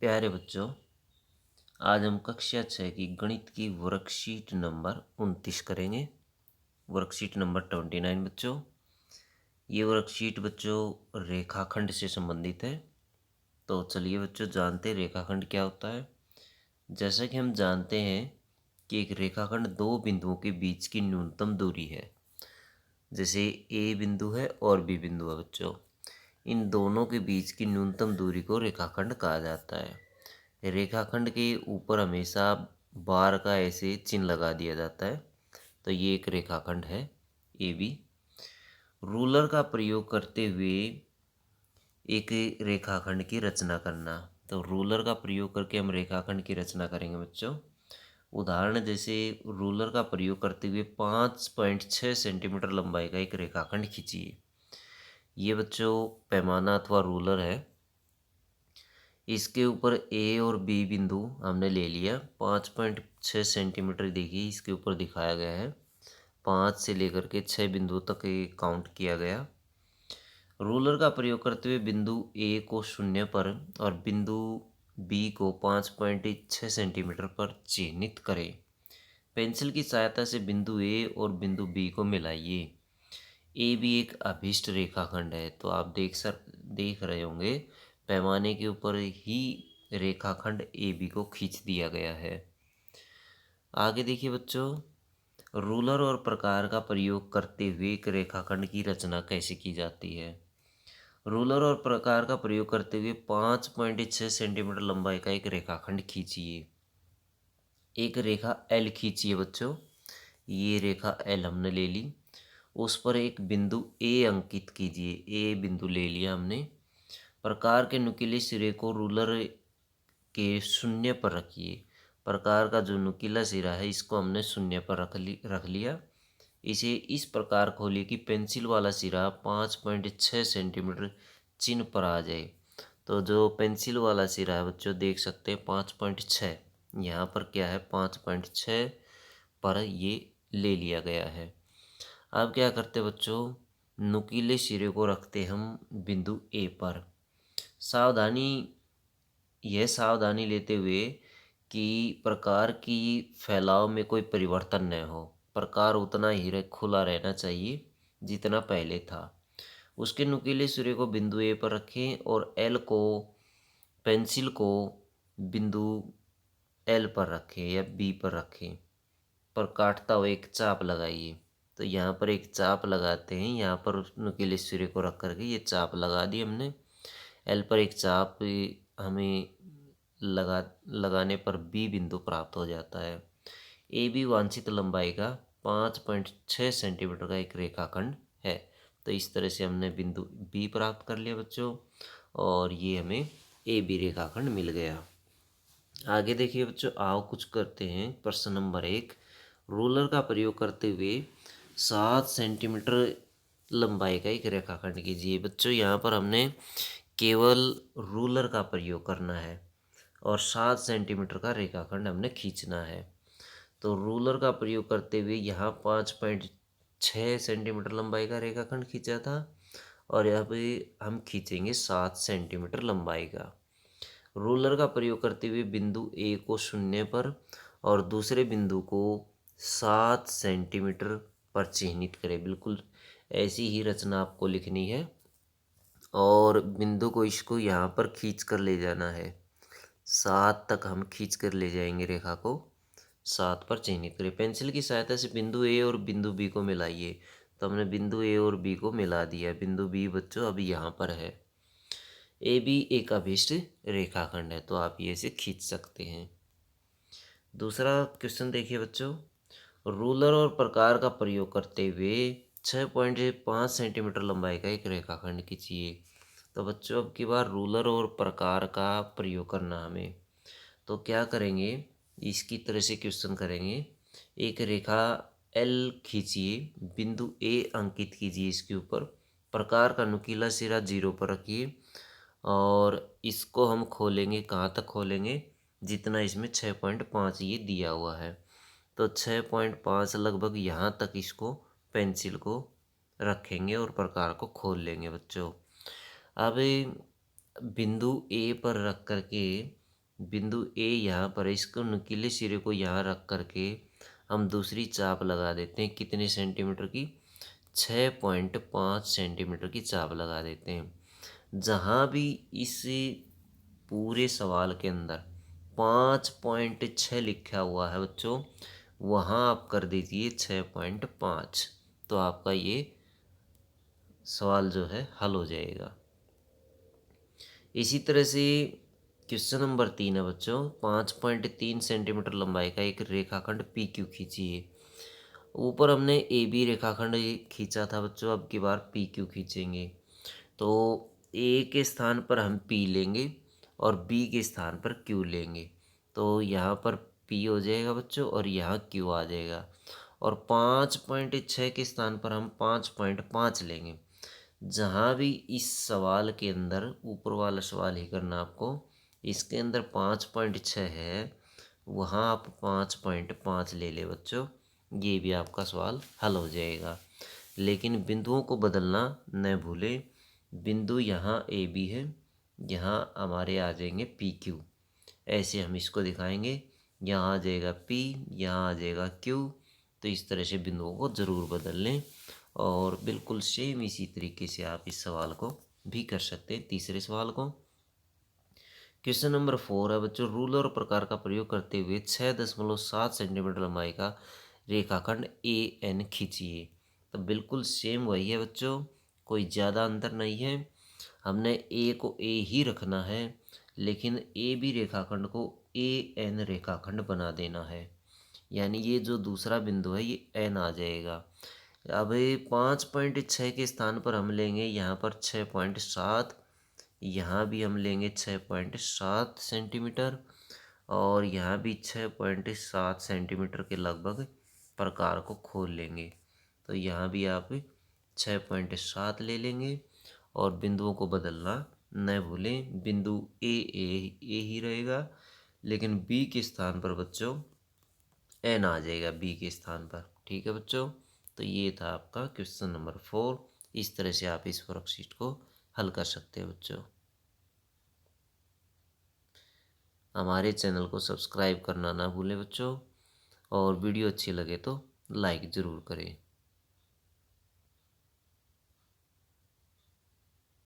प्यारे बच्चों, आज हम कक्षा 6 की गणित की वर्कशीट नंबर 29 करेंगे। वर्कशीट नंबर 29 बच्चों। ये वर्कशीट बच्चों रेखाखंड से संबंधित है। तो चलिए बच्चों जानते हैं रेखाखंड क्या होता है। जैसा कि हम जानते हैं कि एक रेखाखंड दो बिंदुओं के बीच की न्यूनतम दूरी है। जैसे ए बिंदु है और बी बिंदु है बच्चों। इन दोनों के बीच की न्यूनतम दूरी को रेखाखंड कहा जाता है। रेखाखंड के ऊपर हमेशा बार का ऐसे चिन्ह लगा दिया जाता है। तो ये एक रेखाखंड है ए बी। रूलर का प्रयोग करते हुए एक रेखाखंड की रचना करना। तो रूलर का प्रयोग करके हम रेखाखंड की रचना करेंगे बच्चों। उदाहरण जैसे रूलर का प्रयोग करते हुए 5.6 सेंटीमीटर लंबाई का एक रेखाखंड खींचिए। ये बच्चों पैमाना अथवा रूलर है। इसके ऊपर ए और बी बिंदु हमने ले लिया। 5.6 सेंटीमीटर देखिए इसके ऊपर दिखाया गया है। 5 से लेकर के 6 बिंदु तक ये काउंट किया गया। रूलर का प्रयोग करते हुए बिंदु ए को 0 पर और बिंदु बी को 5.6 सेंटीमीटर पर चिह्नित करें। पेंसिल की सहायता से बिंदु ए और बिंदु बी को मिलाइए। ए भी एक अभिष्ट रेखाखंड है। तो आप देख रहे होंगे पैमाने के ऊपर ही रेखाखंड ए बी को खींच दिया गया है। आगे देखिए बच्चों, रूलर और प्रकार का प्रयोग करते हुए एक रेखाखंड की रचना कैसे की जाती है। रूलर और प्रकार का प्रयोग करते हुए 5.6 सेंटीमीटर लंबाई का एक रेखाखंड खींचिए। एक रेखा एल खींचिए बच्चों। ये रेखा एल हमने ले ली। उस पर एक बिंदु ए अंकित कीजिए। ए बिंदु ले लिया हमने। प्रकार के नुकीले सिरे को रूलर के 0 पर रखिए। प्रकार का जो नुकीला सिरा है इसको हमने 0 पर रख लिया। इसे इस प्रकार खोलिए कि पेंसिल वाला सिरा 5.6 सेंटीमीटर चिन्ह पर आ जाए। तो जो पेंसिल वाला सिरा है बच्चों देख सकते हैं 5.6, यहाँ पर क्या है 5.6 पर ये ले लिया गया है। अब क्या करते बच्चों, नुकीले सिरे को रखते हम बिंदु ए पर। सावधानी यह सावधानी लेते हुए कि प्रकार की फैलाव में कोई परिवर्तन न हो। प्रकार उतना ही खुला रहना चाहिए जितना पहले था। उसके नुकीले सिरे को बिंदु ए पर रखें और एल को पेंसिल को बिंदु एल पर रखें या बी पर रखें। पर काटता हुआ एक चाप लगाइए। तो यहाँ पर एक चाप लगाते हैं। यहाँ पर नुकीले सिरे को रख करके ये चाप लगा दी हमने। एल पर एक चाप हमें लगाने पर बी बिंदु प्राप्त हो जाता है। ए बी वांछित लंबाई का 5.6 सेंटीमीटर का एक रेखाखंड है। तो इस तरह से हमने बिंदु बी प्राप्त कर लिया बच्चों और ये हमें ए बी रेखाखंड मिल गया। आगे देखिए बच्चों, आओ कुछ करते हैं। प्रश्न नंबर 1, रूलर का प्रयोग करते हुए 7 सेंटीमीटर लंबाई का एक रेखाखंड कीजिए। बच्चों यहाँ पर हमने केवल रूलर का प्रयोग करना है और 7 सेंटीमीटर का रेखाखंड हमने खींचना है। तो रूलर का प्रयोग करते हुए यहाँ 5.6 सेंटीमीटर लंबाई का रेखाखंड खींचा था और यहाँ पे हम खींचेंगे 7 सेंटीमीटर लंबाई का। रूलर का प्रयोग करते हुए बिंदु ए को 0 पर और दूसरे बिंदु को 7 सेंटीमीटर पर चिह्नित करें। बिल्कुल ऐसी ही रचना आपको लिखनी है और बिंदु को इसको यहाँ पर खींच कर ले जाना है। 7 तक हम खींच कर ले जाएंगे रेखा को। 7 पर चिह्नित करें। पेंसिल की सहायता से बिंदु ए और बिंदु बी को मिलाइए। तो हमने बिंदु ए और बी को मिला दिया। बिंदु बी बच्चों अभी यहाँ पर है। ए बी एक अभिष्ट रेखाखंड है तो आप ये इसे खींच सकते हैं। दूसरा क्वेश्चन देखिए बच्चों, रूलर और प्रकार का प्रयोग करते हुए 6.5 सेंटीमीटर लंबाई का एक रेखाखंड खींचिए। तो बच्चों अब की बार रूलर और प्रकार का प्रयोग करना हमें। तो क्या करेंगे, इसकी तरह से क्वेश्चन करेंगे। एक रेखा एल खींचिए। बिंदु ए अंकित कीजिए इसके ऊपर। प्रकार का नुकीला सिरा 0 पर रखिए और इसको हम खोलेंगे। कहाँ तक खोलेंगे, जितना इसमें 6.5 ये दिया हुआ है। तो 6.5 लगभग यहाँ तक इसको पेंसिल को रखेंगे और प्रकार को खोल लेंगे बच्चों। अब बिंदु ए पर रख करके बिंदु ए यहाँ पर है, इसको नुकीले सिरे को यहाँ रख करके हम दूसरी चाप लगा देते हैं। कितने सेंटीमीटर की? 6.5 सेंटीमीटर की चाप लगा देते हैं। जहाँ भी इस पूरे सवाल के अंदर 5.6 लिखा हुआ है बच्चों, वहाँ आप कर दीजिए 6.5, तो आपका ये सवाल जो है हल हो जाएगा। इसी तरह से क्वेश्चन नंबर 3 है बच्चों, 5.3 सेंटीमीटर लंबाई का एक रेखाखंड पी क्यू खींचिए। ऊपर हमने ए बी रेखाखंड खींचा था बच्चों, अब की बार पी क्यू खींचेंगे। तो ए के स्थान पर हम पी लेंगे और बी के स्थान पर क्यू लेंगे, तो यहाँ पर पी हो जाएगा बच्चों और यहाँ क्यू आ जाएगा। और 5.6 के स्थान पर हम 5.5 लेंगे। जहाँ भी इस सवाल के अंदर, ऊपर वाला सवाल ही करना आपको, इसके अंदर 5.6 है, वहाँ आप 5.5 ले ले बच्चों, ये भी आपका सवाल हल हो जाएगा। लेकिन बिंदुओं को बदलना न भूलें। बिंदु यहाँ ए बी है, यहाँ हमारे आ जाएंगे पी क्यू, ऐसे हम इसको दिखाएंगे। यहाँ आ जाएगा पी, यहाँ आ जाएगा क्यू। तो इस तरह से बिंदुओं को ज़रूर बदल लें। और बिल्कुल सेम इसी तरीके से आप इस सवाल को भी कर सकते हैं। तीसरे सवाल को, क्वेश्चन नंबर 4 है बच्चों, रूलर प्रकार का प्रयोग करते हुए 6.7 सेंटीमीटर लंबाई का रेखाखंड ए एन खींचिए। तो बिल्कुल सेम वही है बच्चों, कोई ज़्यादा अंतर नहीं है। हमने ए को ए ही रखना है, लेकिन ए बी रेखाखंड को ए एन रेखाखंड बना देना है। यानी ये जो दूसरा बिंदु है ये एन आ जाएगा। अब 5.6 के स्थान पर हम लेंगे यहाँ पर 6.7, यहाँ भी हम लेंगे 6.7 सेंटीमीटर, और यहाँ भी 6.7 सेंटीमीटर के लगभग प्रकार को खोल लेंगे। तो यहाँ भी आप 6.7 ले लेंगे और बिंदुओं को बदलना न भूलें। बिंदु ए ही रहेगा, लेकिन बी के स्थान पर बच्चों एन आ जाएगा, बी के स्थान पर। ठीक है बच्चों, तो ये था आपका क्वेश्चन नंबर 4। इस तरह से आप इस वर्कशीट को हल कर सकते हैं बच्चों। हमारे चैनल को सब्सक्राइब करना ना भूलें बच्चों, और वीडियो अच्छी लगे तो लाइक ज़रूर करें।